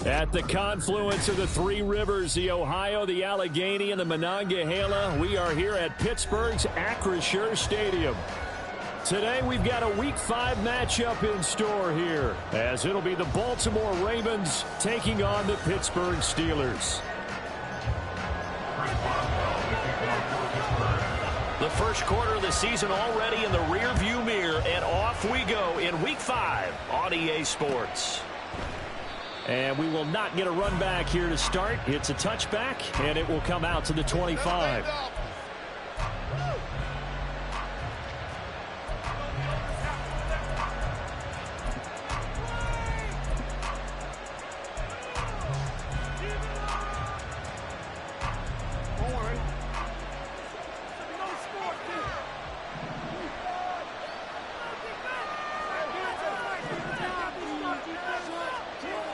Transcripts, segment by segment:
At the confluence of the three rivers, the Ohio, the Allegheny, and the Monongahela, we are here at Pittsburgh's Acrisure Stadium. Today we've got a Week 5 matchup in store here, as it'll be the Baltimore Ravens taking on the Pittsburgh Steelers. The first quarter of the season already in the rearview mirror, and off we go in Week 5 on EA Sports. And we will not get a run back here to start. It's a touchback, and it will come out to the 25.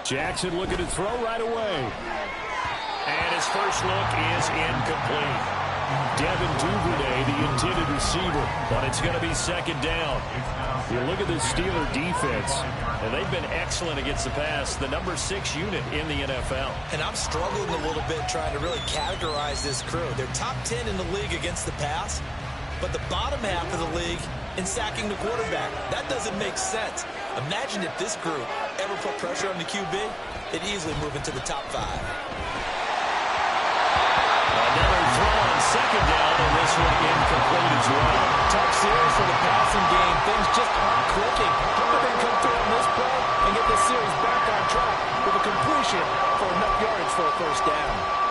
Jackson looking to throw right away. And his first look is incomplete. Devin Duvernay, the intended receiver, but it's going to be second down. You look at the Steeler defense, and they've been excellent against the pass, the number 6 unit in the NFL. And I'm struggling a little bit trying to really categorize this crew. They're top 10 in the league against the pass, but the bottom half of the league in sacking the quarterback. That doesn't make sense. Imagine if this group ever put pressure on the QB, it'd easily move into the top 5. Another throw on second down, and this one incomplete as well. Tough series for the passing game. Things just aren't clicking. How did they come through on this play and get the series back on track with a completion for enough yards for a first down?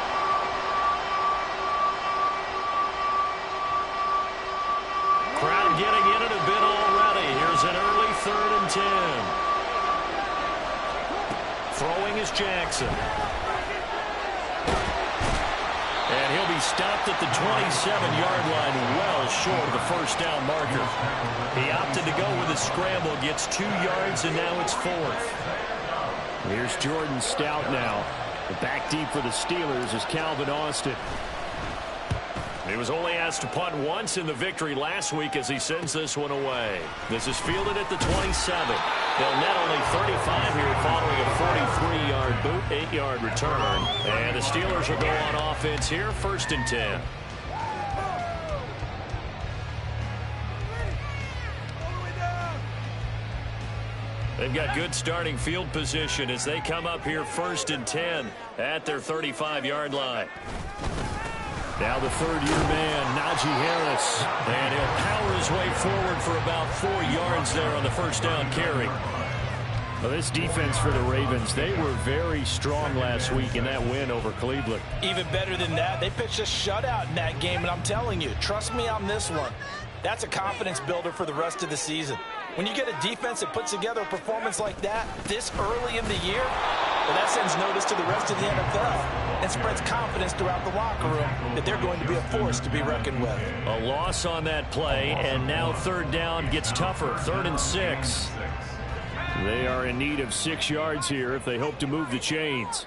Crowd getting in it a bit already. Here's an early 3rd and 10. Throwing is Jackson. And he'll be stopped at the 27-yard line, well short of the first down marker. He opted to go with a scramble, gets 2 yards, and now it's 4th. Here's Jordan Stout now. The back deep for the Steelers is Calvin Austin. He was only asked to punt once in the victory last week as he sends this one away. This is fielded at the 27. They'll net only 35 here following a 43-yard boot, 8-yard return. And the Steelers will go on offense here, 1st and 10. They've got good starting field position as they come up here 1st and 10 at their 35-yard line. Now the third-year man, Najee Harris, and he'll power his way forward for about 4 yards there on the first down carry. Well, this defense for the Ravens, they were very strong last week in that win over Cleveland. Even better than that, they pitched a shutout in that game, and I'm telling you, trust me on this one. That's a confidence builder for the rest of the season. When you get a defense that puts together a performance like that this early in the year, well, that sends notice to the rest of the NFL and spreads confidence throughout the locker room that they're going to be a force to be reckoned with. A loss on that play, and now 3rd down gets tougher, 3rd and 6. They are in need of 6 yards here if they hope to move the chains.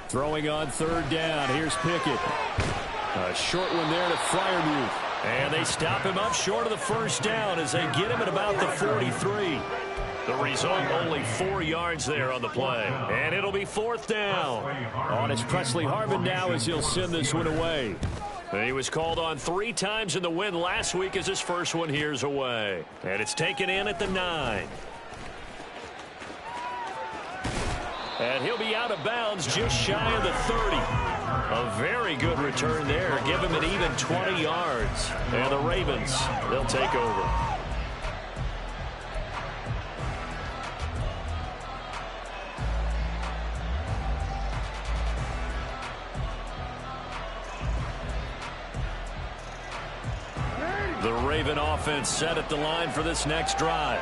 Throwing on 3rd down, here's Pickett. A short one there to Freiermuth. And they stop him up short of the first down as they get him at about the 43. The result, only 4 yards there on the play. And it'll be 4th down. On is Presley Harvin now as he'll send this one away. He was called on 3 times in the win last week as his first one here's away. And it's taken in at the 9. And he'll be out of bounds just shy of the 30. A very good return there. Give him an even 20 yards. And the Ravens, they'll take over. The Raven offense set at the line for this next drive.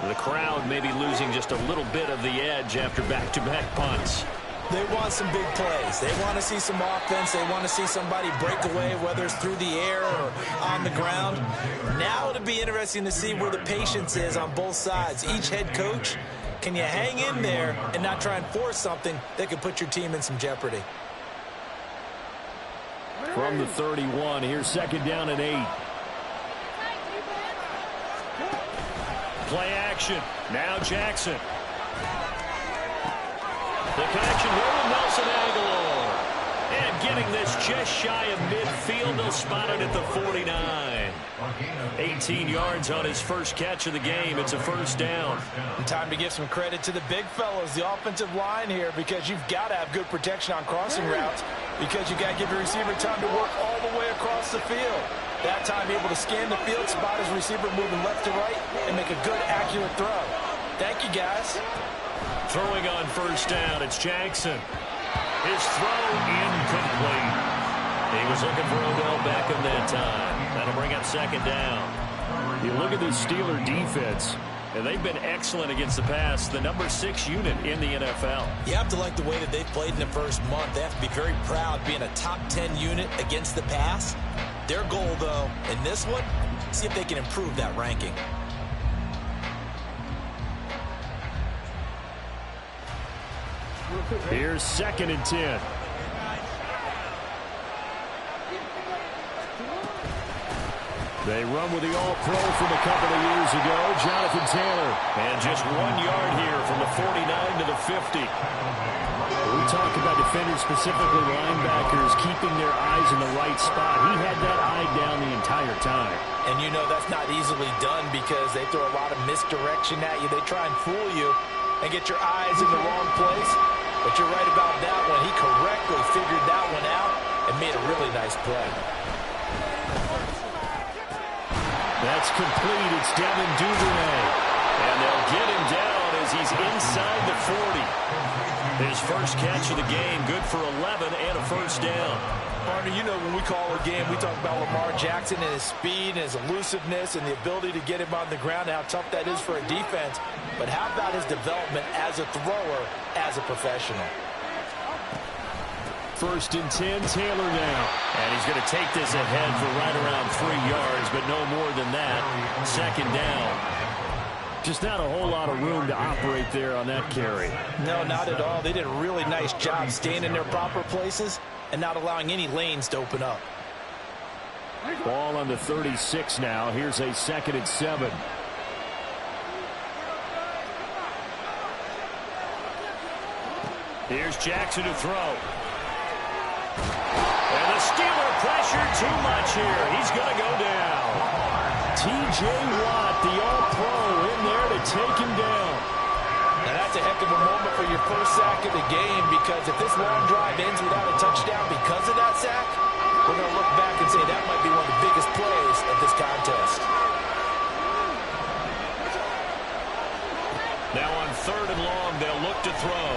The crowd may be losing just a little bit of the edge after back-to-back punts. They want some big plays. They want to see some offense. They want to see somebody break away, whether it's through the air or on the ground. Now it'll be interesting to see where the patience is on both sides. Each head coach, can you hang in there and not try and force something that could put your team in some jeopardy? From the 31, here's 2nd down and 8. Play action. Now Jackson. The connection here with Nelson Aguilar. And getting this just shy of midfield. They'll spot it at the 49. 18 yards on his first catch of the game. It's a first down. And time to give some credit to the big fellows, the offensive line here, because you've got to have good protection on crossing routes, because you've got to give your receiver time to work all the way across the field. That time able to scan the field, spot his receiver moving left to right, and make a good, accurate throw. Thank you, guys. Throwing on first down, it's Jackson. His throw incomplete. He was looking for Odell Beckham that time. That'll bring up second down. You look at the Steeler defense, and they've been excellent against the pass. The number 6 unit in the NFL. You have to like the way that they've played in the first month. They have to be very proud being a top 10 unit against the pass. Their goal, though, in this one, see if they can improve that ranking. Here's 2nd and 10. They run with the All-Pro from a couple of years ago, Jonathan Taylor. And just 1 yard here from the 49 to the 50. We talk about defenders, specifically linebackers, keeping their eyes in the right spot. He had that eye down the entire time. And you know that's not easily done because they throw a lot of misdirection at you. They try and fool you and get your eyes in the wrong place. But you're right about that one. He correctly figured that one out and made a really nice play. That's complete. It's Devin Duvernay. And they'll get him down as he's inside the 40. His first catch of the game, good for 11 and a first down. Partner, you know when we call a game, we talk about Lamar Jackson and his speed and his elusiveness and the ability to get him on the ground and how tough that is for a defense. But how about his development as a thrower, as a professional? 1st and 10, Taylor now. And he's going to take this ahead for right around 3 yards, but no more than that. 2nd down. Just not a whole lot of room to operate there on that carry. No, not at all. They did a really nice job staying in their proper places and not allowing any lanes to open up. Ball on the 36 now. Here's a 2nd and 7. Here's Jackson to throw. And the Steeler pressure too much here. He's going to go down. T.J. Watt, the All-Pro, in there to take him down. Now that's a heck of a moment for your first sack of the game, because if this long drive ends without a touchdown because of that sack, we're going to look back and say that might be one of the biggest plays of this contest. Now on 3rd and long, they'll look to throw.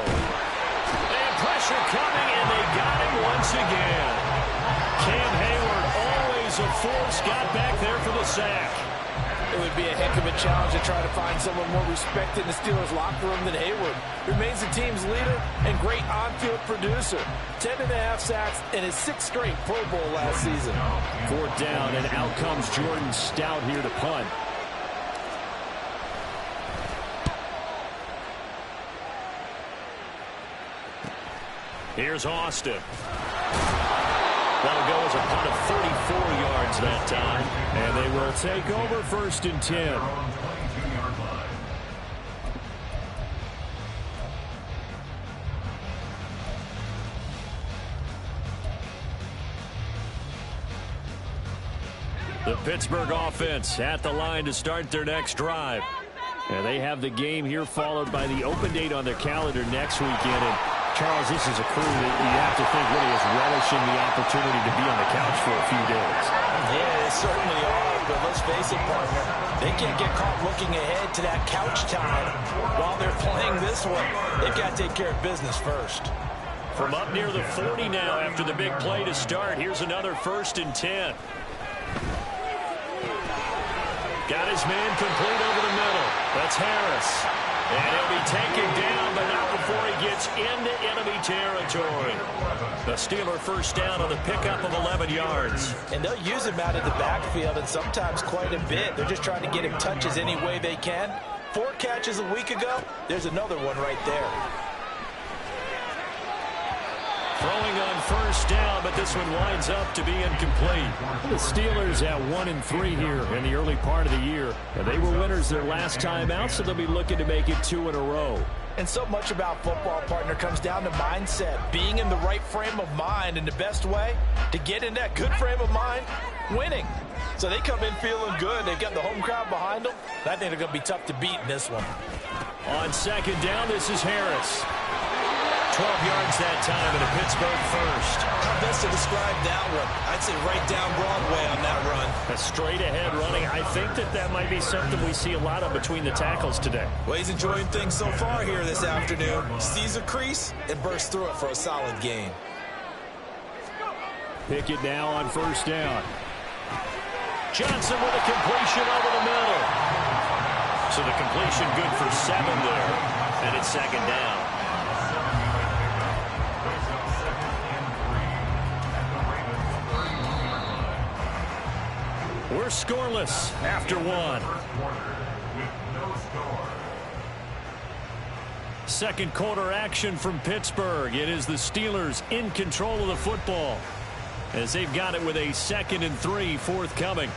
And pressure coming, and they got him once again. Cam Hayward, always a force, got back there for the sack. It would be a heck of a challenge to try to find someone more respected in the Steelers locker room than Hayward. Remains the team's leader and great on-field producer. 10.5 sacks in his 6th straight Pro Bowl last season. 4th down, and out comes Jordan Stout here to punt. Here's Austin. That'll go as a punt of 34 yards that time. And they will take over 1st and 10. The Pittsburgh offense at the line to start their next drive. And they have the game here followed by the open date on their calendar next weekend. And Charles, this is a crew that you have to think really is relishing the opportunity to be on the couch for a few days. Yeah, they certainly are, but let's face it, partner. They can't get caught looking ahead to that couch time while they're playing this one. They've got to take care of business first. From up near the 40 now after the big play to start, here's another 1st and 10. Got his man complete over the middle. That's Harris. And he'll be taken down, but not before he gets into enemy territory. The Steeler first down on the pickup of 11 yards. And they'll use him out of the backfield, and sometimes quite a bit. They're just trying to get him touches any way they can. 4 catches a week ago. There's another one right there. Throwing on first down, but this one winds up to be incomplete. The Steelers at 1-3 here in the early part of the year. And they were winners their last time out, so they'll be looking to make it 2 in a row. And so much about football, partner, comes down to mindset. Being in the right frame of mind, and the best way to get in that good frame of mind, winning. So they come in feeling good. They've got the home crowd behind them. I think they're going to be tough to beat in this one. On second down, this is Harris. 12 yards that time and a Pittsburgh first. How best to describe that one? I'd say right down Broadway on that run. A straight-ahead running. I think that might be something we see a lot of between the tackles today. Well, he's enjoying things so far here this afternoon. Sees a crease and bursts through it for a solid gain. Pickett now on first down. Johnson with a completion over the middle. So the completion good for 7 there. And it's second down. We're scoreless after 1. Second quarter action from Pittsburgh. It is the Steelers in control of the football as they've got it with a 2nd and 3 forthcoming.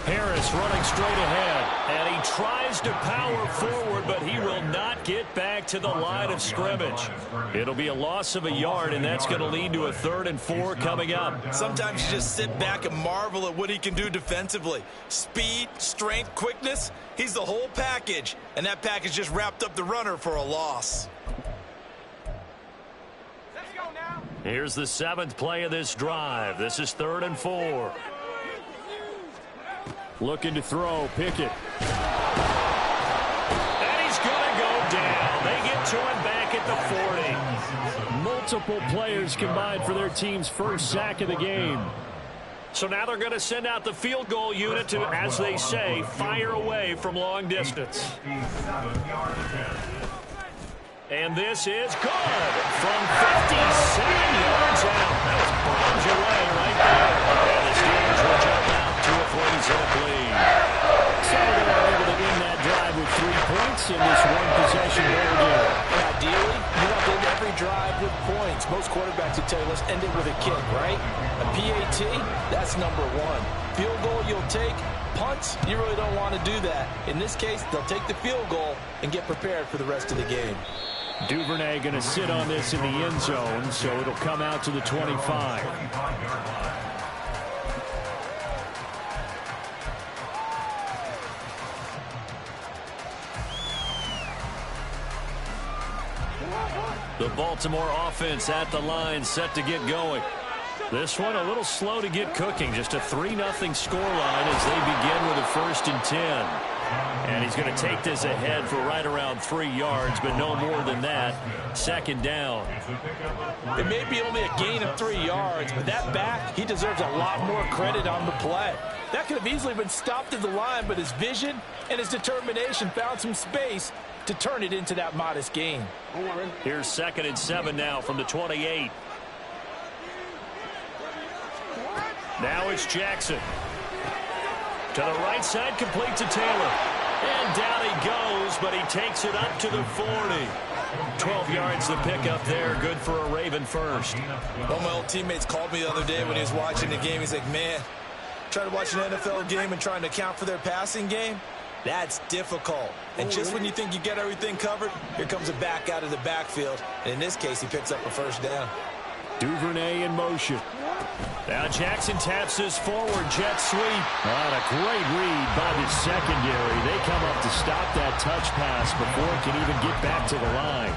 Harris running straight ahead, and he tries to power forward, but he will not get back to the line of scrimmage. It'll be a loss of a yard, and that's going to lead to a 3rd and 4 coming up. Sometimes you just sit back and marvel at what he can do defensively. Speed, strength, quickness, he's the whole package, and that package just wrapped up the runner for a loss. Here's the 7th play of this drive. This is 3rd and 4. Looking to throw, Pickett. And he's going to go down. They get to him back at the 40. Multiple players combined for their team's first sack of the game. So now they're going to send out the field goal unit to, as they say, fire away from long distance. And this is good from 57 yards out. That was bombs away right there. And the Steelers will jump out to a 3-zip lead. So they were able to win that drive with 3 points in this one-possession ball game. And ideally, you want to end every drive with points. Most quarterbacks would tell you, let's end it with a kick, right? A PAT, that's number 1. Field goal you'll take. Punts, you really don't want to do that. In this case, they'll take the field goal and get prepared for the rest of the game. Duvernay going to sit on this in the end zone, so it'll come out to the 25. The Baltimore offense at the line, set to get going. This one a little slow to get cooking. Just a 3-0 scoreline as they begin with a 1st and 10. And he's going to take this ahead for right around 3 yards, but no more than that. 2nd down. It may be only a gain of 3 yards, but that back, he deserves a lot more credit on the play. That could have easily been stopped at the line, but his vision and his determination found some space to turn it into that modest gain. Here's 2nd and 7 now from the 28. Now it's Jackson. To the right side, complete to Taylor. And down he goes, but he takes it up to the 40. 12 yards to pick up there. Good for a Raven first. One of my old teammates called me the other day when he was watching the game. He's like, man, trying to watch an NFL game and trying to account for their passing game, that's difficult. And just when you think you get everything covered, here comes a back out of the backfield. And in this case, he picks up a 1st down. Duvernay in motion. Now Jackson taps this forward jet sweep. And a great read by the secondary. They come up to stop that touch pass before it can even get back to the line.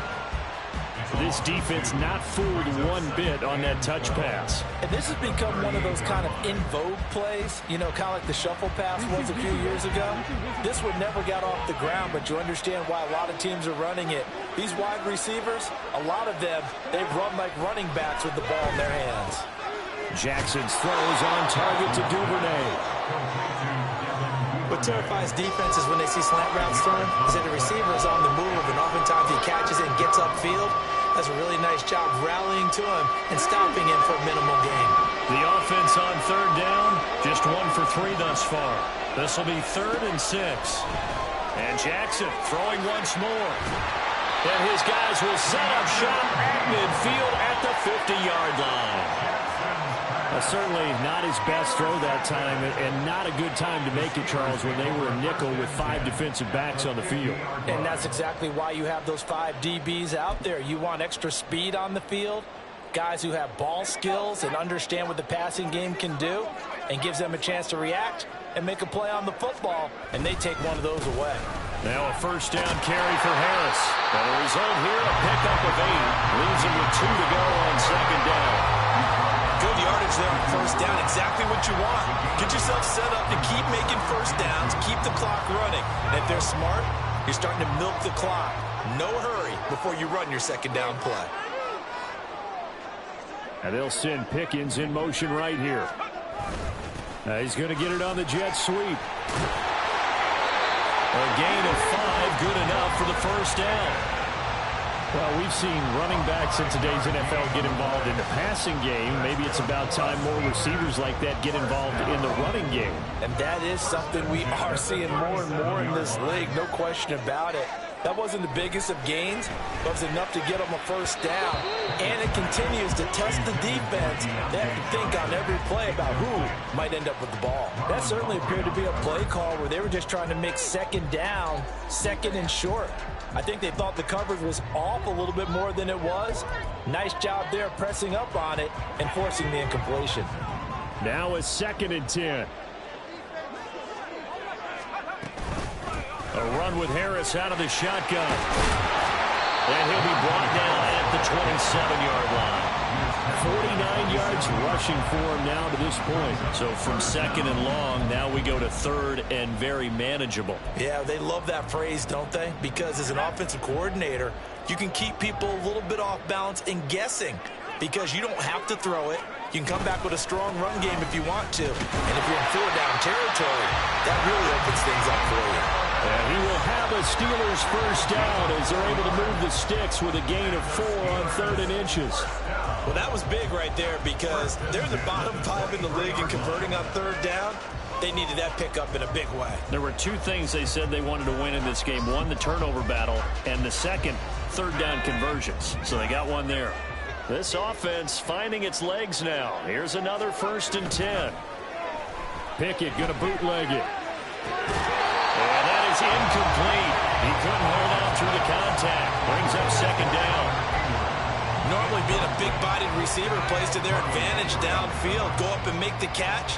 This defense not fooled one bit on that touch pass. And this has become one of those kind of in vogue plays, you know, kind of like the shuffle pass was a few years ago. This one never got off the ground, but you understand why a lot of teams are running it. These wide receivers, a lot of them, they run like running backs with the ball in their hands. Jackson's throws on target to Duvernay. What terrifies defenses when they see slant routes thrown is that the receiver is on the move, and oftentimes he catches it and gets upfield. Does a really nice job rallying to him and stopping him for a minimal gain. The offense on third down, just 1 for 3 thus far. This will be 3rd and 6. And Jackson throwing once more. And his guys will set up shop at midfield at the 50-yard line. Certainly not his best throw that time, and not a good time to make it, Charles, when they were a nickel with 5 defensive backs on the field. And that's exactly why you have those 5 DBs out there. You want extra speed on the field, guys who have ball skills and understand what the passing game can do, and gives them a chance to react and make a play on the football, and they take one of those away. Now a first down carry for Harris. And the result here, a pickup of 8. Leaves him with 2 to go on second down. Good yardage there on first down. Exactly what you want. Get yourself set up to keep making first downs, keep the clock running. And if they're smart, you're starting to milk the clock. No hurry before you run your second down play. And they'll send Pickens in motion right here. He's going to get it on the jet sweep. A gain of 5, good enough for the first down. Well, we've seen running backs in today's NFL get involved in the passing game. Maybe it's about time more receivers like that get involved in the running game. And that is something we are seeing more and more in this league, no question about it. That wasn't the biggest of gains, but it was enough to get them a first down. And it continues to test the defense. They have to think on every play about who might end up with the ball. That certainly appeared to be a play call where they were just trying to make second down, 2nd and short. I think they thought the coverage was off a little bit more than it was. Nice job there pressing up on it and forcing the incompletion. Now a 2nd and 10. A run with Harris out of the shotgun. And he'll be brought down at the 27-yard line. 49 yards rushing for him now to this point. So from 2nd and long, now we go to 3rd and very manageable. Yeah, they love that phrase, don't they? Because as an offensive coordinator, you can keep people a little bit off balance and guessing. Because you don't have to throw it. You can come back with a strong run game if you want to. And if you're in 4-down territory, that really opens things up for you. And he will have a Steelers first down as they're able to move the sticks with a gain of 4 on 3rd and inches. Well, that was big right there because they're the bottom 5 in the league in converting on 3rd down. They needed that pickup in a big way. There were 2 things they said they wanted to win in this game. One, the turnover battle, and the second, 3rd down conversions. So they got one there. This offense finding its legs now. Here's another 1st and 10. Pickett going to bootleg it. And that is incomplete. He couldn't hold on through the contact. Brings up 2nd down. Normally being a big-bodied receiver plays to their advantage downfield. Go up and make the catch,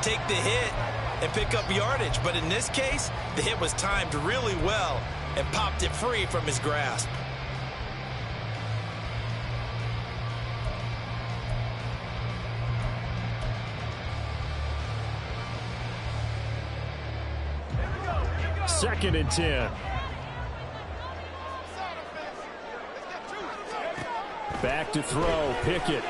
take the hit, and pick up yardage. But in this case, the hit was timed really well and popped it free from his grasp. Second and 10. Back to throw. Pickett.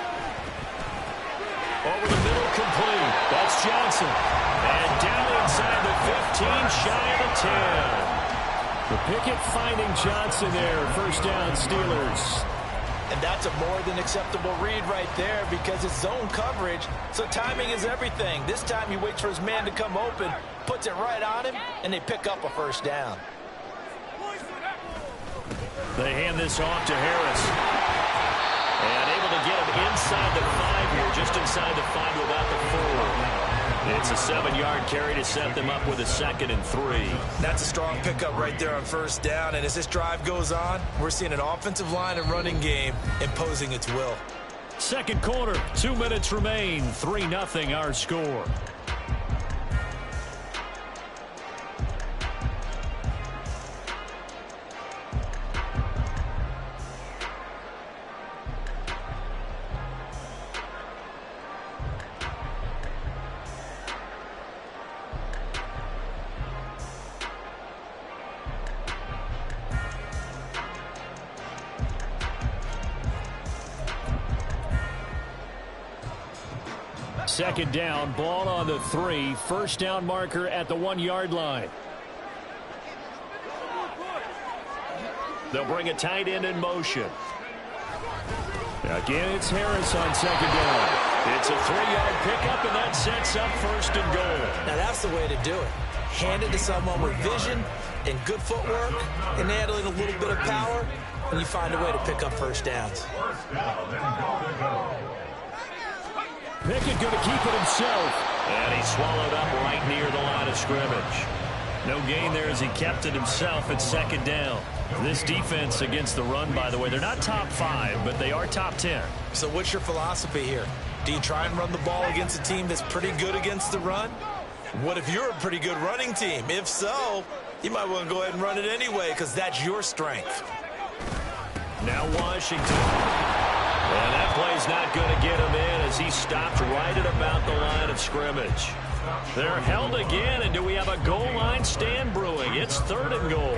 Over the middle, complete. That's Johnson. And down inside the 15, shy of the 10. The Pickett finding Johnson there. First down, Steelers. And that's a more than acceptable read right there because it's zone coverage, so timing is everything. This time he waits for his man to come open, puts it right on him, and they pick up a first down. They hand this off to Harris. And able to get him inside the 5 here, just inside the 5 to about the 4. It's a 7-yard carry to set them up with a 2nd and 3. That's a strong pickup right there on first down. And as this drive goes on, we're seeing an offensive line and running game imposing its will. Second quarter, 2 minutes remain. 3-0 our score. Second down, ball on the 3. First down marker at the 1-yard line. They'll bring a tight end in motion. Again, it's Harris on second down. It's a 3-yard pickup, and that sets up 1st and goal. Now, that's the way to do it. Hand it to someone with vision and good footwork, and add in a little bit of power, and you find a way to pick up 1st downs. Pickett going to keep it himself. And he swallowed up right near the line of scrimmage. No gain there as he kept it himself at 2nd down. This defense against the run, by the way, they're not top 5, but they are top 10. So what's your philosophy here? Do you try and run the ball against a team that's pretty good against the run? What if you're a pretty good running team? If so, you might want to go ahead and run it anyway because that's your strength. Now Washington. And that play's not going to get him in as he stopped right at about the line of scrimmage. They're held again, and do we have a goal line stand brewing? It's 3rd and goal.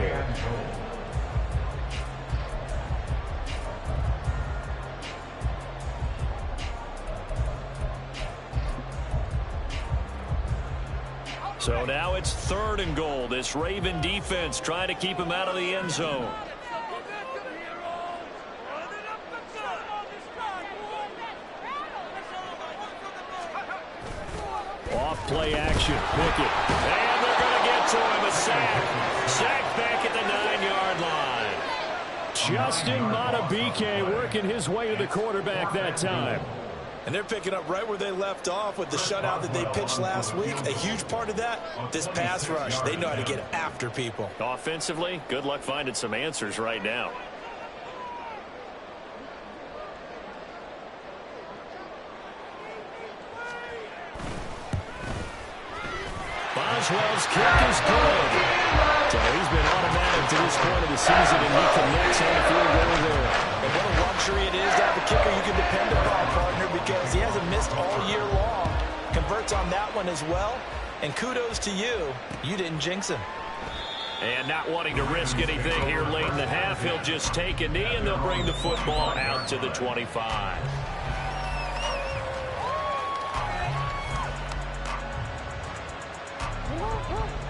So now it's 3rd and goal. This Raven defense trying to keep him out of the end zone. Off-play action, Pickett. And they're going to get to him, a sack. Sack back at the 9-yard line. Justin Madubuike working his way to the quarterback that time. And they're picking up right where they left off with the shutout that they pitched last week. A huge part of that, this pass rush. They know how to get after people. Offensively, good luck finding some answers right now. Boswell's kick is good. So he's been automatic to this point of the season, and he connects on the field goal there. And what a luxury it is to have a kicker you can depend upon, partner, because he hasn't missed all year long. Converts on that one as well. And kudos to you. You didn't jinx him. And not wanting to risk anything here late in the half, he'll just take a knee, and they'll bring the football out to the 25.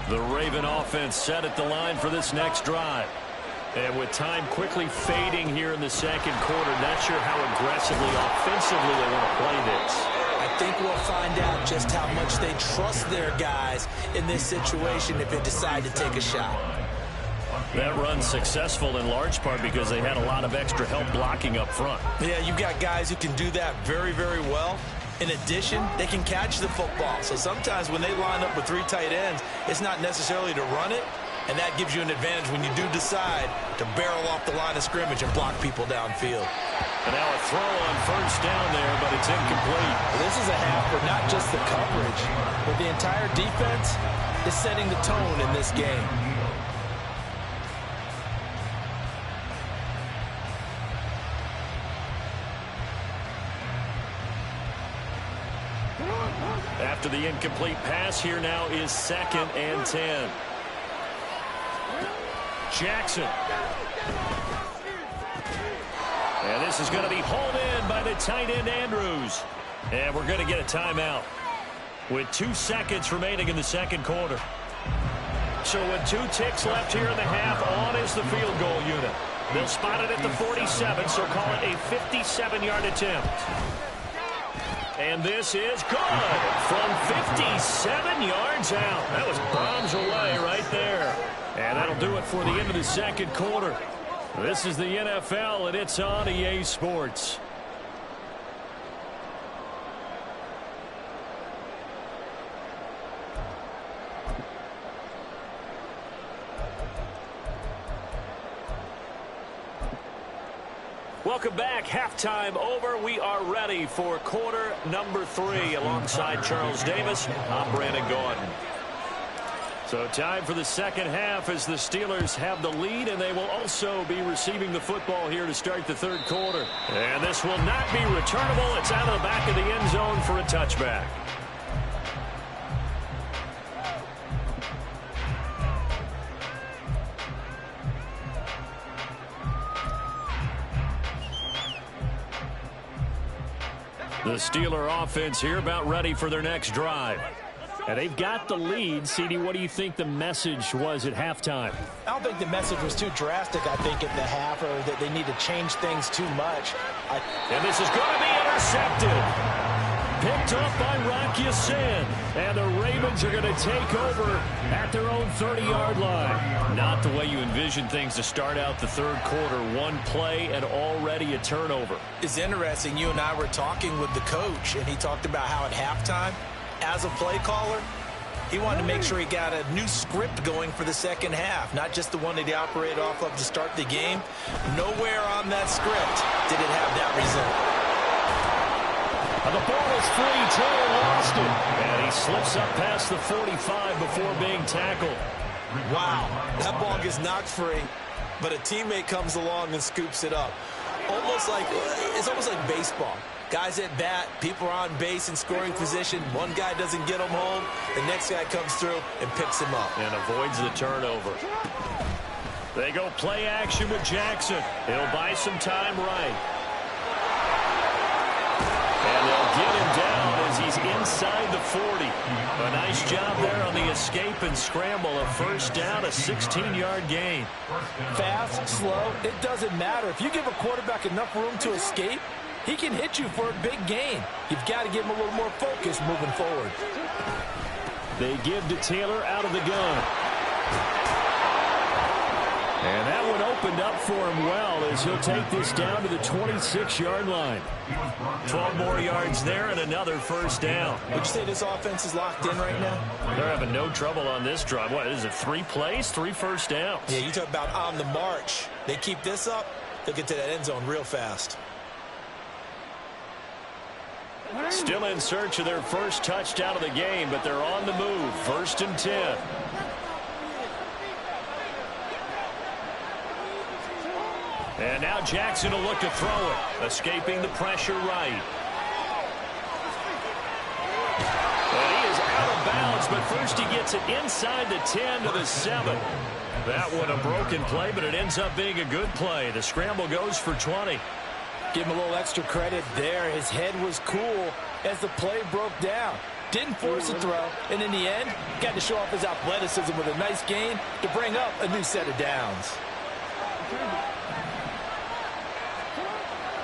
The Raven offense set at the line for this next drive. And with time quickly fading here in the 2nd quarter, not sure how aggressively, offensively they want to play this. I think we'll find out just how much they trust their guys in this situation if they decide to take a shot. That run's successful in large part because they had a lot of extra help blocking up front. Yeah, you've got guys who can do that very, very well. In addition, they can catch the football. So sometimes when they line up with 3 tight ends, it's not necessarily to run it, and that gives you an advantage when you do decide to barrel off the line of scrimmage and block people downfield. And now a throw on 1st down there, but it's incomplete. Well, this is a half where not just the coverage, but the entire defense is setting the tone in this game. After the incomplete pass, here now is 2nd and 10. Jackson. And this is going to be hauled in by the tight end Andrews. And we're going to get a timeout with 2 seconds remaining in the 2nd quarter. So with 2 ticks left here in the half, on is the field goal unit. They'll spot it at the 47, so call it a 57-yard attempt. And this is good from 57 yards out. That was bombs away right there. And that'll do it for the end of the 2nd quarter. This is the NFL, and it's on EA Sports. Welcome back. Halftime over. We are ready for quarter number 3 alongside Charles Davis. I'm Brandon Gordon. So time for the 2nd half as the Steelers have the lead, and they will also be receiving the football here to start the 3rd quarter. And this will not be returnable. It's out of the back of the end zone for a touchback. The Steeler offense here about ready for their next drive. And they've got the lead. CD, what do you think the message was at halftime? I don't think the message was too drastic, I think, at the half, or that they need to change things too much. And this is going to be intercepted. Picked off by Rocky Sin. And the Ravens are going to take over at their own 30-yard line. Not the way you envision things to start out the third quarter. One play and already a turnover. It's interesting. You and I were talking with the coach, and he talked about how at halftime, as a play caller, he wanted to make sure he got a new script going for the second half, not just the one that he operated off of to start the game. Nowhere on that script did it have that result. And the ball is free. Taylor lost it. And he slips up past the 45 before being tackled. Wow, that ball gets knocked free, but a teammate comes along and scoops it up. It's almost like baseball. Guys at bat, people are on base in scoring position. One guy doesn't get him home. The next guy comes through and picks him up. And avoids the turnover. They go play action with Jackson. He'll buy some time right. And they'll get him down as he's inside the 40. A nice job there on the escape and scramble. A first down, a 16-yard gain. Fast, slow, it doesn't matter. If you give a quarterback enough room to escape, he can hit you for a big gain. You've got to give him a little more focus moving forward. They give to Taylor out of the gun. And that one opened up for him well as he'll take this down to the 26-yard line. 12 more yards there and another first down. Would you say this offense is locked in right now? They're having no trouble on this drive. What is it, 3 plays, 3 first downs? Yeah, you talk about on the march. They keep this up, they'll get to that end zone real fast. Still in search of their first touchdown of the game, but they're on the move. 1st and 10. And now Jackson will look to throw it, escaping the pressure right. And he is out of bounds, but first he gets it inside the 10 to the 7. That one a broken play, but it ends up being a good play. The scramble goes for 20. Give him a little extra credit there. His head was cool as the play broke down. Didn't force a throw, and in the end, got to show off his athleticism with a nice gain to bring up a new set of downs.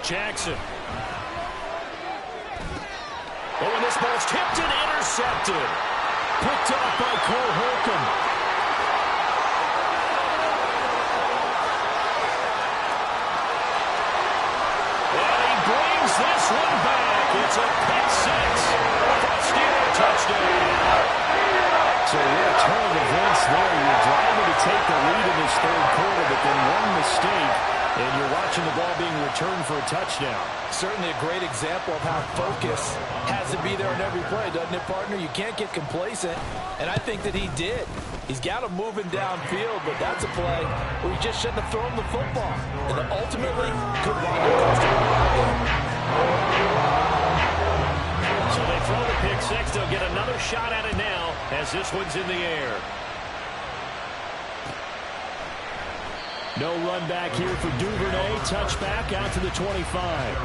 Jackson. Oh, and this ball's tipped and intercepted. Picked off by Cole Holcomb. This one back. It's a pick six. Touchdown. So what a turn of events there. You're driving to take the lead in this third quarter, but then one mistake, and you're watching the ball being returned for a touchdown. Certainly a great example of how focus has to be there on every play, doesn't it, partner? You can't get complacent, and I think that he did. He's got him moving downfield, but that's a play where you just shouldn't have thrown the football. And ultimately, could wind up costing him. So they throw the pick six. They'll get another shot at it now as this one's in the air. No run back here for Duvernay. Touchback out to the 25.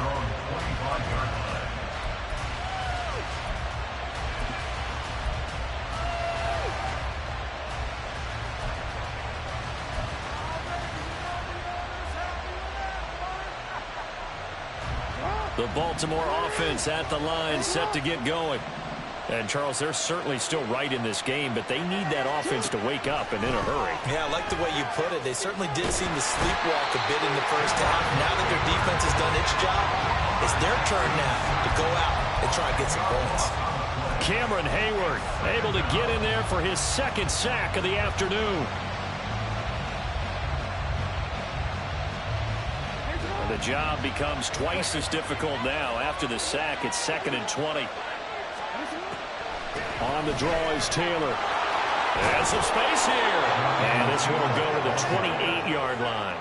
The Baltimore offense at the line, set to get going. And, Charles, they're certainly still right in this game, but they need that offense to wake up and in a hurry. Yeah, I like the way you put it. They certainly did seem to sleepwalk a bit in the first half. Now that their defense has done its job, it's their turn now to go out and try and get some points. Cameron Hayward able to get in there for his second sack of the afternoon. The job becomes twice as difficult now. After the sack, it's 2nd and 20. On the draw is Taylor. Has some space here. And this one will go to the 28-yard line.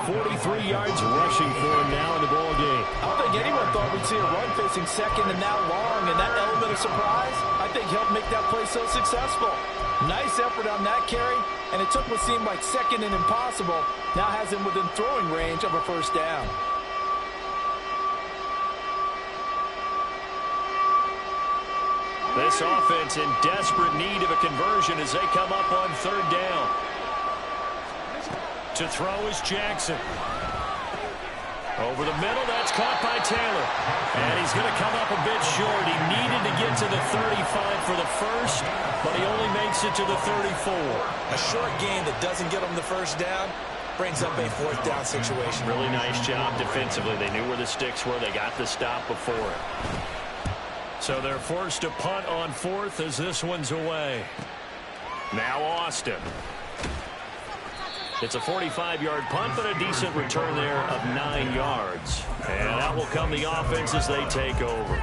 43 yards rushing for him now in the ball game. I don't think anyone thought we'd see a run facing second and that long, and that element of surprise, I think, helped make that play so successful. Nice effort on that carry, and it took what seemed like second and impossible. Now has him within throwing range of a first down. This offense in desperate need of a conversion as they come up on 3rd down. To throw is Jackson. Over the middle, that's caught by Taylor. And he's going to come up a bit short. He needed to get to the 35 for the first, but he only makes it to the 34. A short gain that doesn't get him the first down brings up a fourth down situation. Really nice job defensively. They knew where the sticks were. They got the stop before it. So they're forced to punt on fourth as this one's away. Now Austin. It's a 45-yard punt, but a decent return there of 9 yards. And out will come the offense as they take over.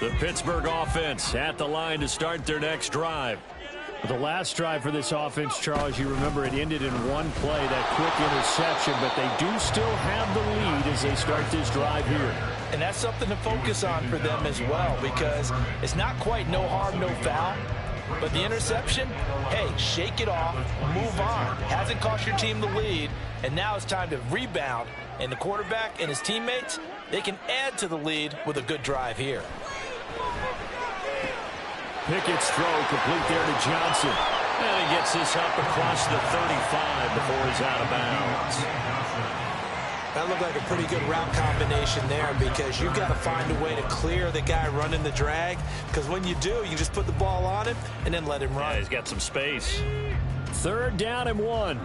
The Pittsburgh offense at the line to start their next drive. The last drive for this offense, Charles, you remember it ended in one play, that quick interception, but they do still have the lead as they start this drive here. And that's something to focus on for them as well, because it's not quite no harm, no foul. But the interception, hey, shake it off, move on. Hasn't cost your team the lead, and now it's time to rebound. And the quarterback and his teammates, they can add to the lead with a good drive here. Pickett's throw complete there to Johnson. And he gets this up across the 35 before he's out of bounds. That looked like a pretty good route combination there, because you've got to find a way to clear the guy running the drag, because when you do, you just put the ball on him and then let him run. Yeah, he's got some space. 3rd down and 1.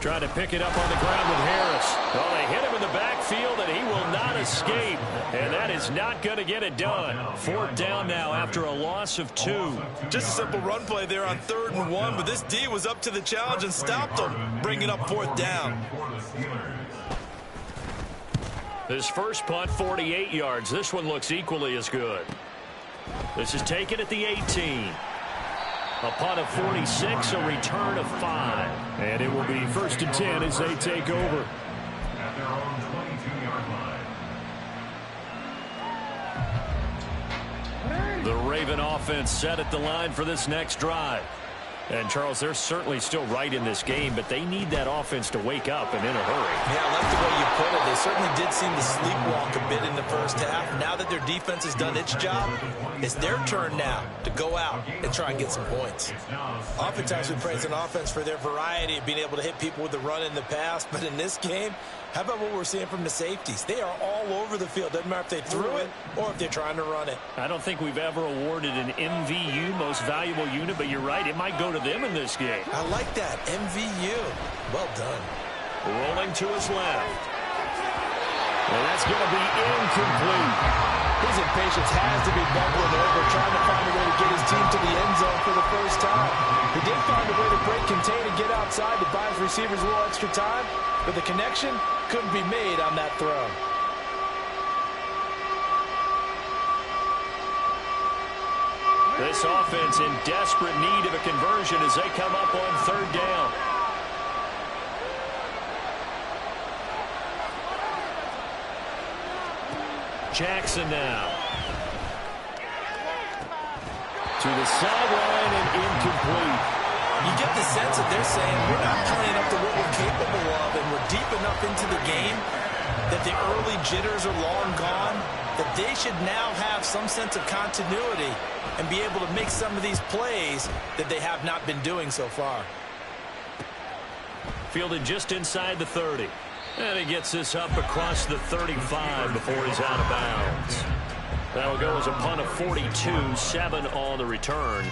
Trying to pick it up on the ground with Harris. Oh, they hit him in the backfield, and he will not escape. And that is not going to get it done. 4th down now after a loss of 2. Just a simple run play there on 3rd and 1, but this D was up to the challenge and stopped him, bringing up 4th down. This first punt, 48 yards. This one looks equally as good. This is taken at the 18. A punt of 46, a return of 5. And it will be 1st and 10 as they take over. The Raven offense set at the line for this next drive. And, Charles, they're certainly still right in this game, but they need that offense to wake up and in a hurry. Yeah, I like the way you put it. They certainly did seem to sleepwalk a bit in the first half. Now that their defense has done its job, it's their turn now to go out and try and get some points. Oftentimes we praise an offense for their variety of being able to hit people with the run in the pass, but in this game, how about what we're seeing from the safeties? They are all over the field. Doesn't matter if they threw it or if they're trying to run it. I don't think we've ever awarded an MVU, most valuable unit, but you're right, it might go to them in this game. I like that. MVU. Well done. Rolling to his left. And that's going to be incomplete. His impatience has to be bubbling over, trying to find a way to get his team to the end zone for the first time. He did find a way to break contain and get outside to buy his receivers a little extra time, but the connection couldn't be made on that throw. This offense in desperate need of a conversion as they come up on 3rd down. Jackson now. To the sideline and incomplete. You get the sense that they're saying we're not playing up to what we're capable of, and we're deep enough into the game that the early jitters are long gone, that they should now have some sense of continuity and be able to make some of these plays that they have not been doing so far. Fielded just inside the 30. And he gets this up across the 35 before he's out of bounds. That'll go as a punt of 42, 7 on the return.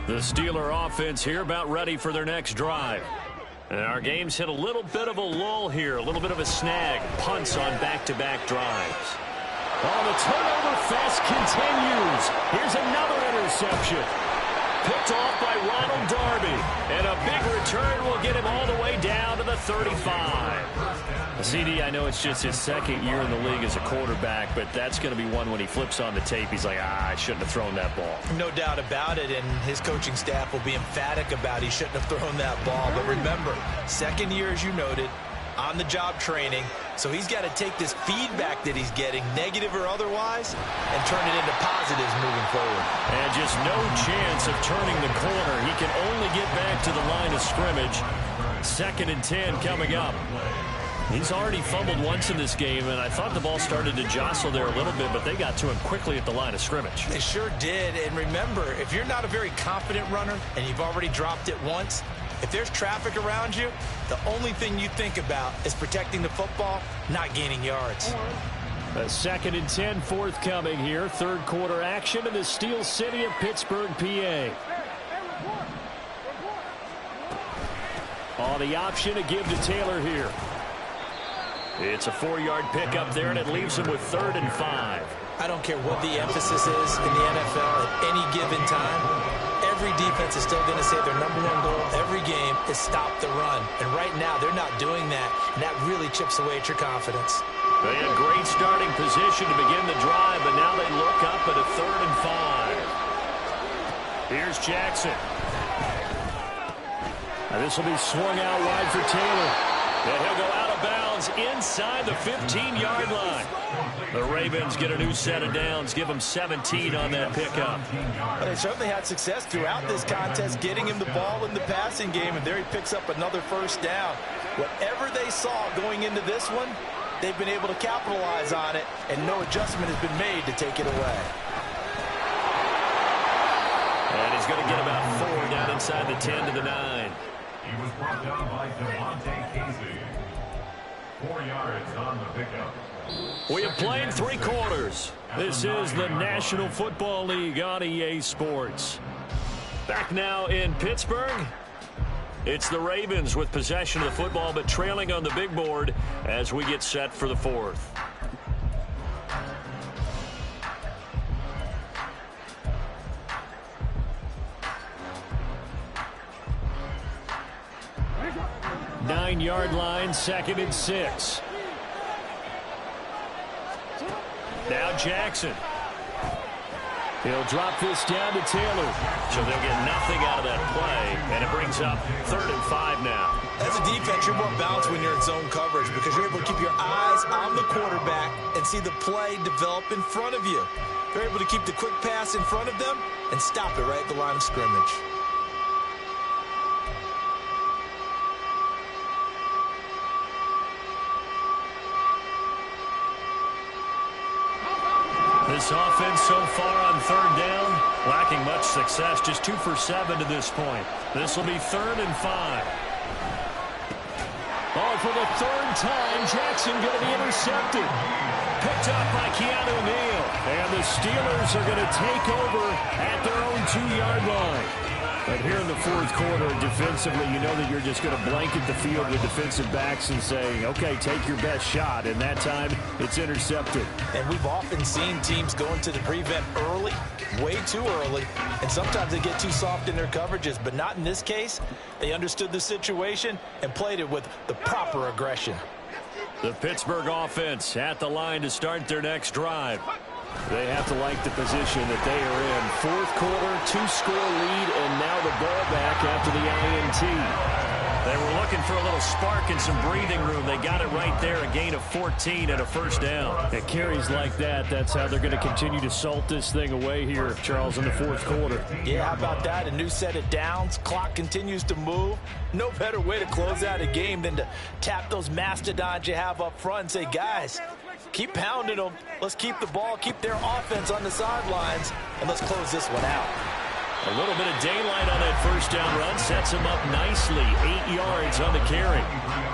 The Steeler offense here about ready for their next drive. And our game's hit a little bit of a lull here, a little bit of a snag. Punts on back-to-back drives. Oh, the turnover fest continues. Here's another interception. Picked off by Ronald Darby. And a big return will get him all the way down to the 35. CD, I know it's just his 2nd year in the league as a quarterback, but that's going to be one when he flips on the tape, he's like, I shouldn't have thrown that ball. No doubt about it, and his coaching staff will be emphatic about he shouldn't have thrown that ball. But remember, 2nd year, as you noted, on-the-job training. So he's got to take this feedback that he's getting, negative or otherwise, and turn it into positives moving forward. And just no chance of turning the corner. He can only get back to the line of scrimmage. 2nd and 10 coming up. He's already fumbled once in this game, and I thought the ball started to jostle there a little bit, but they got to him quickly at the line of scrimmage. They sure did. And remember, if you're not a very confident runner and you've already dropped it once, if there's traffic around you, the only thing you think about is protecting the football, not gaining yards. A 2nd and 10 forthcoming here. 3rd quarter action in the Steel City of Pittsburgh, PA. On the option to give to Taylor here. It's a 4-yard pickup there, and it leaves him with 3rd and 5. I don't care what the emphasis is in the NFL at any given time. Every defense is still going to say their #1 goal every game is stop the run. And right now, they're not doing that, and that really chips away at your confidence. They had great starting position to begin the drive, but now they look up at a 3rd and 5. Here's Jackson. Now this will be swung out wide for Taylor. And he'll go out of bounds inside the 15-yard line. The Ravens get a new set of downs, give them 17 on that pickup. Well, they certainly had success throughout this contest, getting him the ball in the passing game, and there he picks up another 1st down. Whatever they saw going into this one, they've been able to capitalize on it, and no adjustment has been made to take it away. And he's going to get about 4 down inside the 10 to the 9. He was brought down by Devontae Casey. 4 yards on the pickup. We have played 3 quarters. This is the National Football League on EA Sports. Back now in Pittsburgh. It's the Ravens with possession of the football, but trailing on the big board as we get set for the 4th. Nine-yard line, 2nd and 6. Now Jackson. He'll drop this down to Taylor. So they'll get nothing out of that play, and it brings up 3rd and 5 now. As a defense, you're more balanced when you're in zone coverage because you're able to keep your eyes on the quarterback and see the play develop in front of you. You're able to keep the quick pass in front of them and stop it right at the line of scrimmage. This offense so far on 3rd down, lacking much success, just 2 for 7 to this point. This will be 3rd and 5. Oh, for the 3rd time, Jackson going to be intercepted. Picked up by Keanu Neal. And the Steelers are going to take over at their own 2-yard line. But here in the 4th quarter, defensively, you know that you're just going to blanket the field with defensive backs and say, okay, take your best shot. And that time, it's intercepted. And we've often seen teams go into the prevent early, way too early, and sometimes they get too soft in their coverages, but not in this case. They understood the situation and played it with the proper aggression. The Pittsburgh offense at the line to start their next drive. They have to like the position that they are in. 4th quarter, 2-score lead, and now the ball back after the INT. They were looking for a little spark and some breathing room. They got it right there, a gain of 14 and a 1st down. It carries like that. That's how they're going to continue to salt this thing away here, Charles, in the 4th quarter. Yeah, how about that? A new set of downs. Clock continues to move. No better way to close out a game than to tap those mastodons you have up front and say, guys, keep pounding them. Let's keep the ball, keep their offense on the sidelines, and let's close this one out. A little bit of daylight on that 1st down run sets him up nicely. 8 yards on the carry.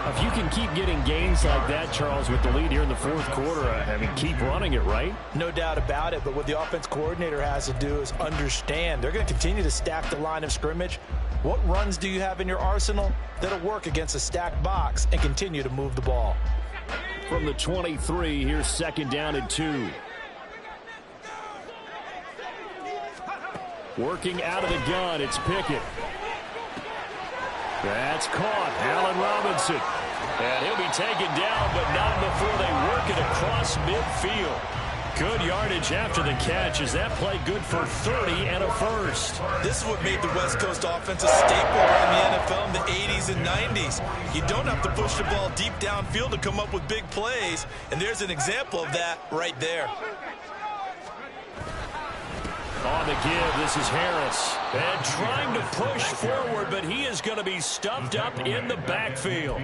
If you can keep getting gains like that, Charles, with the lead here in the 4th quarter, I mean, keep running it, right? No doubt about it, but what the offense coordinator has to do is understand. They're going to continue to stack the line of scrimmage. What runs do you have in your arsenal that'll work against a stacked box and continue to move the ball? From the 23, here's 2nd down and 2. Working out of the gun, it's Pickett. That's caught. Allen Robinson. And he'll be taken down, but not before they work it across midfield. Good yardage after the catch. Is that play good for 30 and a first? This is what made the West Coast offense a staple around the NFL in the 80s and 90s. You don't have to push the ball deep downfield to come up with big plays, and there's an example of that right there. On the give, this is Harris. And trying to push forward, but he is going to be stuffed up in the backfield.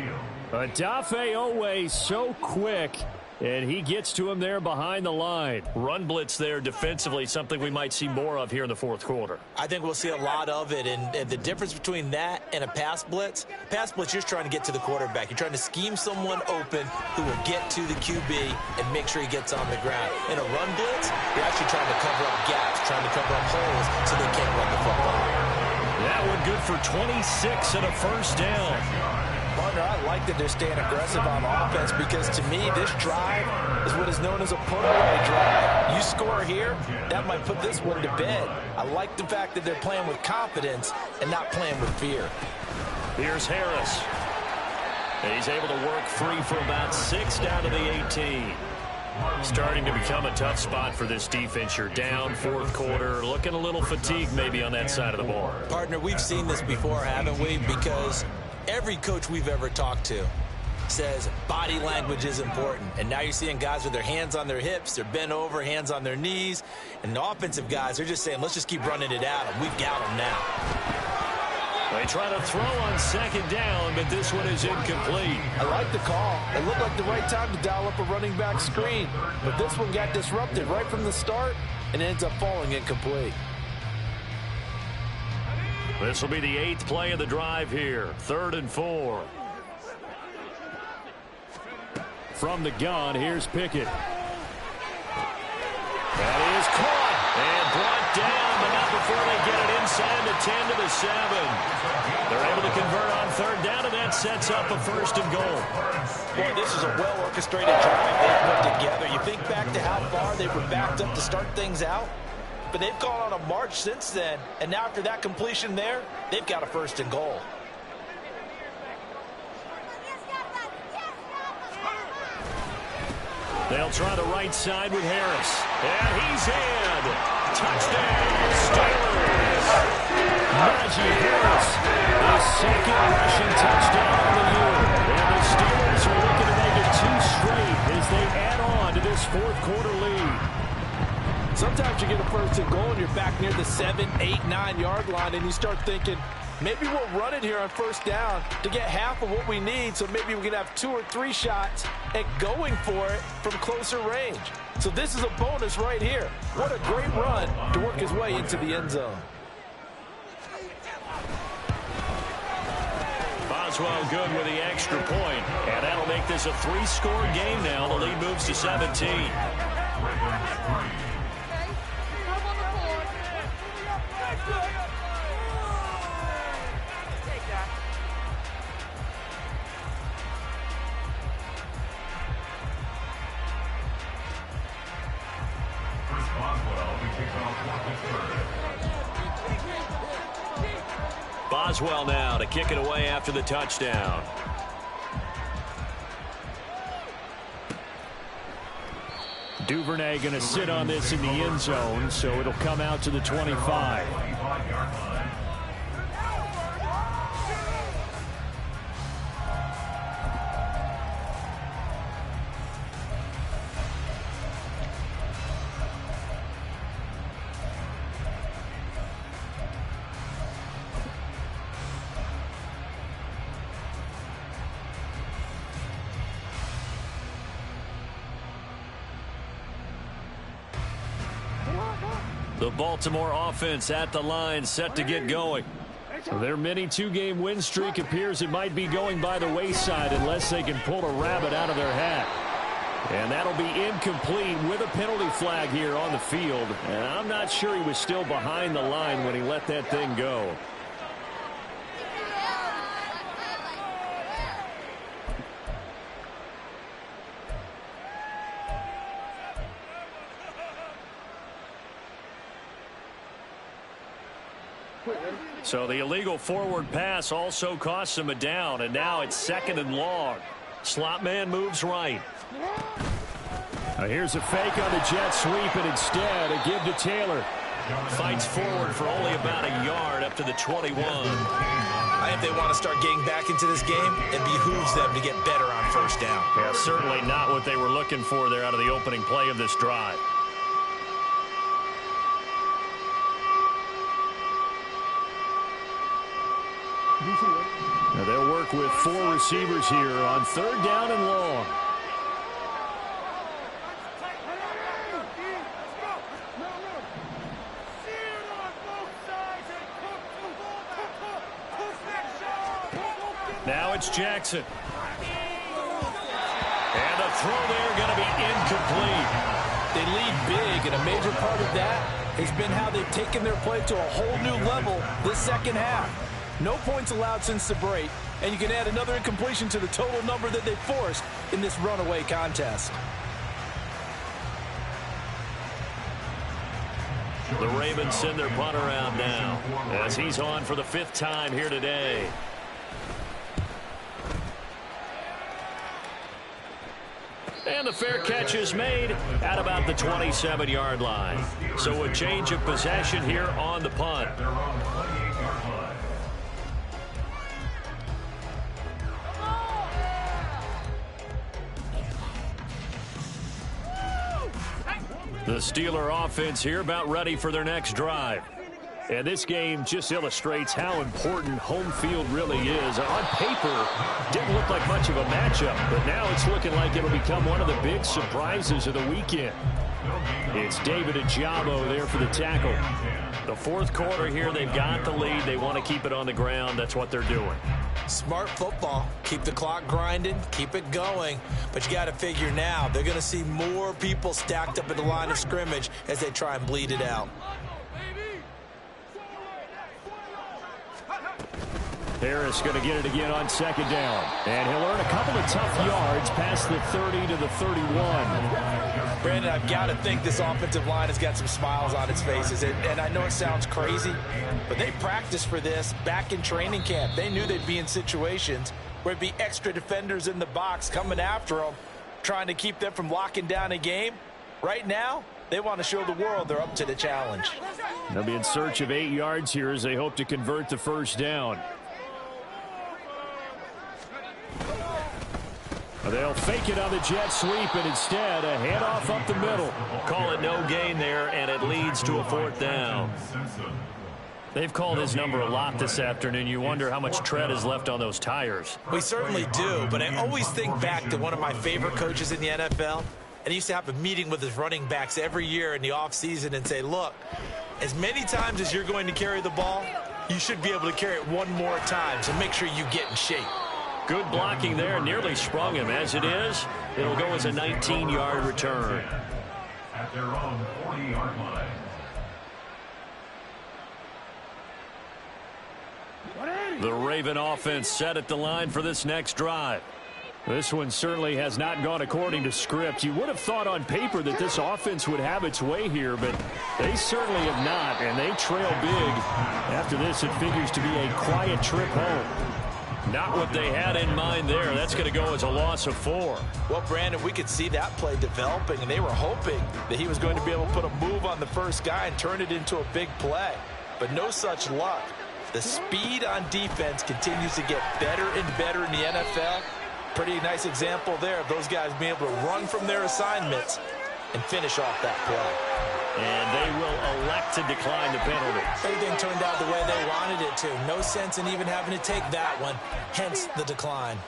Odafe Owe so quick, and he gets to him there behind the line. Run blitz there defensively, something we might see more of here in the fourth quarter. I think we'll see a lot of it, and the difference between that and a pass blitz, you're just trying to get to the quarterback. You're trying to scheme someone open who will get to the QB and make sure he gets on the ground. In a run blitz, you're actually trying to cover up gaps, trying to cover up holes so they can't run the football. That one good for 26 and a first down. Partner, I like that they're staying aggressive on offense because, to me, this drive is what is known as a put-away drive. You score here, that might put this one to bed. I like the fact that they're playing with confidence and not playing with fear. Here's Harris. He's able to work free for about 6 down to the 18. Starting to become a tough spot for this defense. You're down fourth quarter, looking a little fatigued maybe on that side of the ball. Partner, we've seen this before, haven't we? Because every coach we've ever talked to says body language is important. And now you're seeing guys with their hands on their hips, they're bent over, hands on their knees. And the offensive guys are just saying, let's just keep running it at them. We've got them now. They try to throw on second down, but this one is incomplete. I like the call. It looked like the right time to dial up a running back screen. But this one got disrupted right from the start and ends up falling incomplete. This will be the 8th play of the drive here. 3rd and 4. From the gun, here's Pickett. That is caught and brought down, but not before they get it inside the 10 to the 7. They're able to convert on 3rd down, and that sets up a 1st and goal. Boy, this is a well-orchestrated drive they've put together. You think back to how far they were backed up to start things out, but they've gone on a march since then, and now after that completion there, they've got a 1st and goal. They'll try the right side with Harris. And he's in. Touchdown, Steelers. Najee Harris, his 2nd rushing touchdown of the year. And the Steelers are looking to make it 2 straight as they add on to this 4th quarter lead. Sometimes you get a 1st and goal and you're back near the 7, 8, 9 yard line and you start thinking, maybe we'll run it here on 1st down to get half of what we need, so maybe we can have 2 or 3 shots at going for it from closer range. So this is a bonus right here. What a great run to work his way into the end zone. Boswell good with the extra point, and that'll make this a 3-score game now. The lead moves to 17. Boswell now to kick it away after the touchdown. Duvernay going to sit on this in the end zone, so it'll come out to the 25. The Baltimore offense at the line, set to get going. Their mini 2-game win streak appears it might be going by the wayside unless they can pull a rabbit out of their hat. And that'll be incomplete with a penalty flag here on the field. And I'm not sure he was still behind the line when he let that thing go. So the illegal forward pass also costs him a down, and now it's 2nd and long. Slot man moves right. Now here's a fake on the jet sweep, and instead a give to Taylor. Fights forward for only about a yard up to the 21. I think they want to start getting back into this game. It behooves them to get better on first down. Yeah, certainly not what they were looking for there out of the opening play of this drive. Now they'll work with 4 receivers here on 3rd down and long. Now it's Jackson. And the throw there going to be incomplete. They lead big, and a major part of that has been how they've taken their play to a whole new level this second half. No points allowed since the break, and you can add another incompletion to the total number that they forced in this runaway contest. The Ravens send their punter out now as he's on for the 5th time here today. And the fair catch is made at about the 27-yard line. So a change of possession here on the punt. The Steeler offense here about ready for their next drive. And this game just illustrates how important home field really is. On paper, didn't look like much of a matchup, but now it's looking like it'll become one of the big surprises of the weekend. It's David Ajabo there for the tackle. The 4th quarter here, they've got the lead. They want to keep it on the ground. That's what they're doing. Smart football. Keep the clock grinding. Keep it going. But you got to figure now, they're going to see more people stacked up at the line of scrimmage as they try and bleed it out. Harris going to get it again on 2nd down. And he'll earn a couple of tough yards past the 30 to the 31. Brandon, I've got to think this offensive line has got some smiles on its faces. And I know it sounds crazy, but they practiced for this back in training camp. They knew they'd be in situations where it'd be extra defenders in the box coming after them, trying to keep them from locking down a game. Right now, they want to show the world they're up to the challenge. They'll be in search of 8 yards here as they hope to convert the 1st down. They'll fake it on the jet sweep, and instead a handoff up the middle. Call it no gain there, and it leads to a 4th down. They've called his number a lot this afternoon. You wonder how much tread is left on those tires. We certainly do, but I always think back to one of my favorite coaches in the NFL, and he used to have a meeting with his running backs every year in the offseason and say, look, as many times as you're going to carry the ball, you should be able to carry it one more time, so make sure you get in shape. Good blocking there, nearly sprung him. As it is, it'll go as a 19-yard return. At their own 40-yard line. The Raven offense set at the line for this next drive. This one certainly has not gone according to script. You would have thought on paper that this offense would have its way here, but they certainly have not, and they trail big. After this, it figures to be a quiet trip home. Not what they had in mind there. That's going to go as a loss of 4. Well, Brandon, we could see that play developing, and they were hoping that he was going to be able to put a move on the first guy and turn it into a big play. But no such luck. The speed on defense continues to get better and better in the NFL. Pretty nice example there of those guys being able to run from their assignments and finish off that play. And they will elect to decline the penalty. Everything turned out the way they wanted it to. No sense in even having to take that one, hence the decline.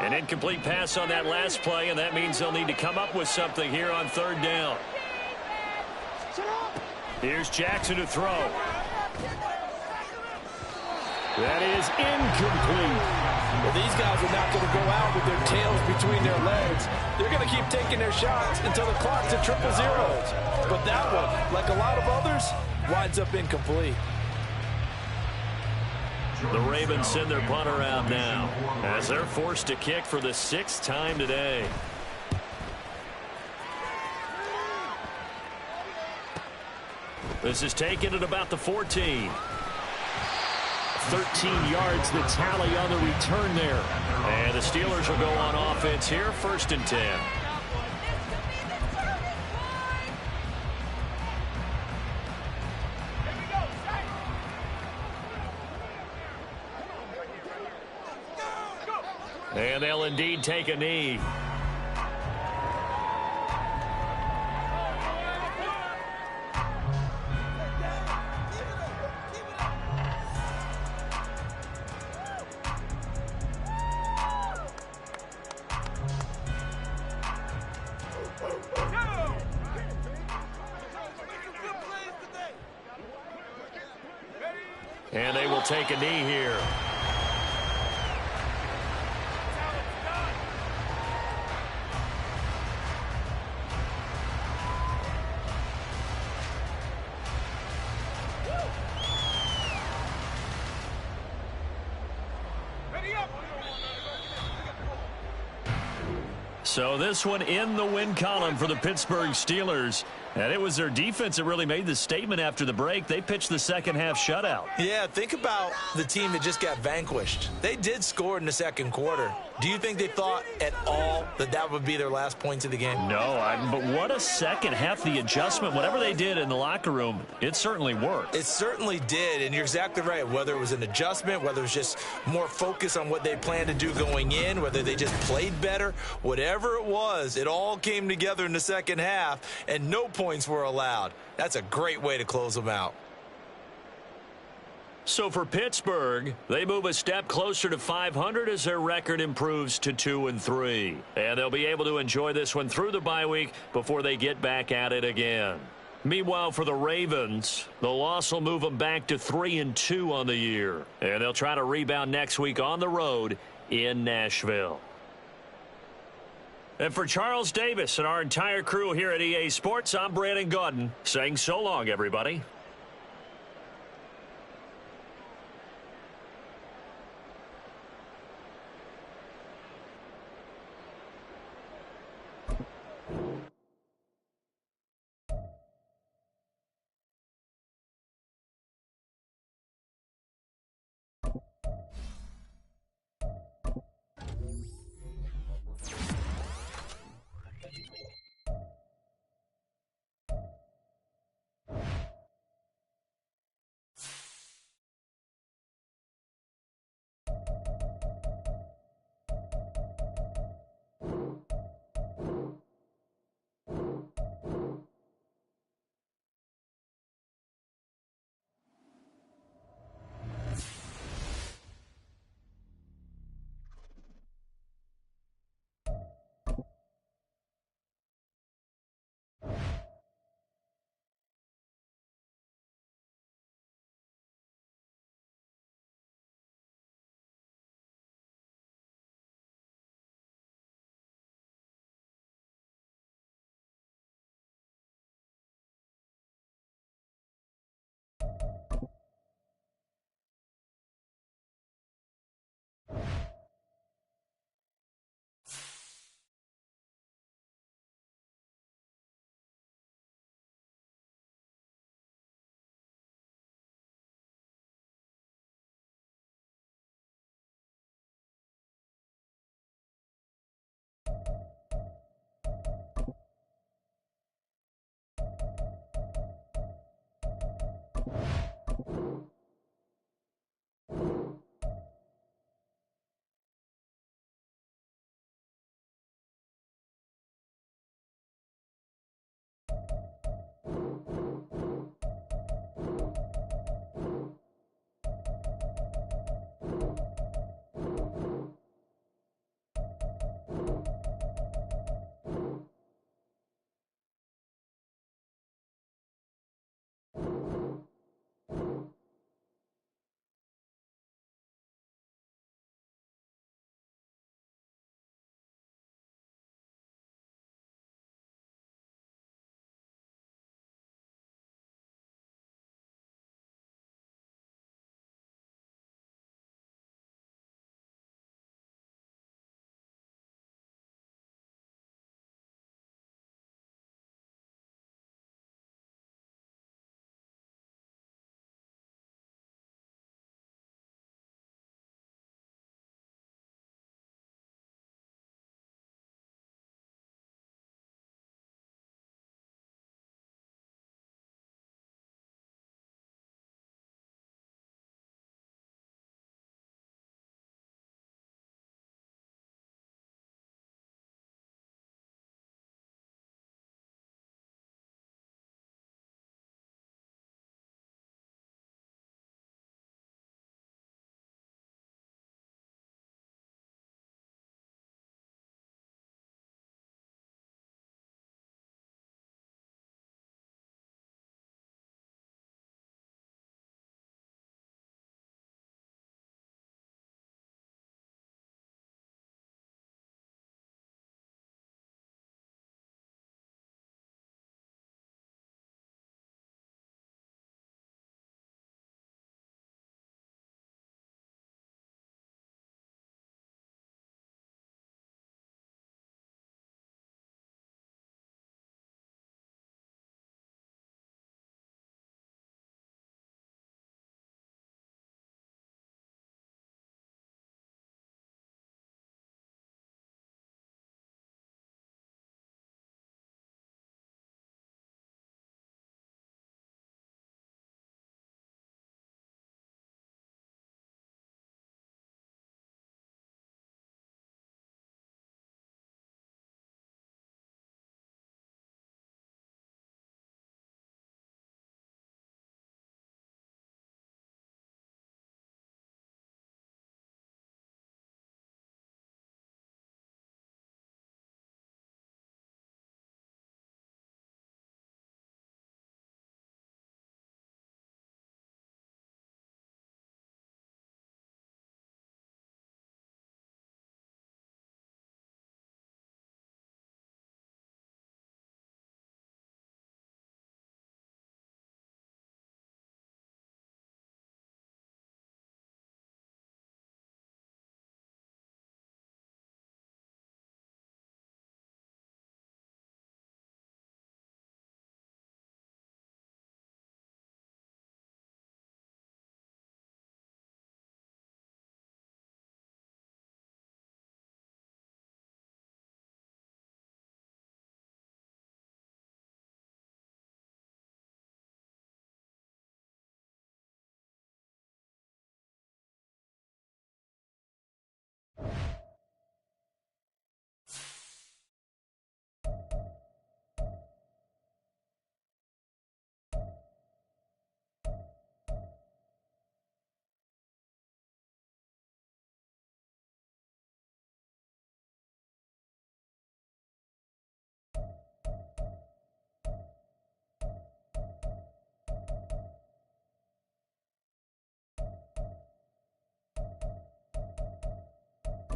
An incomplete pass on that last play, and that means they'll need to come up with something here on 3rd down. Here's Jackson to throw. That is incomplete. Well, these guys are not going to go out with their tails between their legs. They're going to keep taking their shots until the clock's at 000. But that one, like a lot of others, winds up incomplete. The Ravens send their punter out now as they're forced to kick for the 6th time today. This is taken at about the 14. 13 yards, the tally on the return there. And the Steelers will go on offense here, 1st and 10. And they'll indeed take a knee. And they will take a knee here. So this one in the win column for the Pittsburgh Steelers. And it was their defense that really made the statement after the break. They pitched the second half shutout. Yeah, think about the team that just got vanquished. They did score in the second quarter. Do you think they thought at all that that would be their last points of the game? No, but what a second half. The adjustment, whatever they did in the locker room, it certainly worked. It certainly did, and you're exactly right. Whether it was an adjustment, whether it was just more focus on what they planned to do going in, whether they just played better, whatever it was, it all came together in the second half, and no points were allowed. That's a great way to close them out. So for Pittsburgh, they move a step closer to 500 as their record improves to 2-3. And they'll be able to enjoy this one through the bye week before they get back at it again. Meanwhile, for the Ravens, the loss will move them back to 3-2 on the year. And they'll try to rebound next week on the road in Nashville. And for Charles Davis and our entire crew here at EA Sports, I'm Brandon Gaudin saying so long, everybody.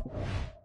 play.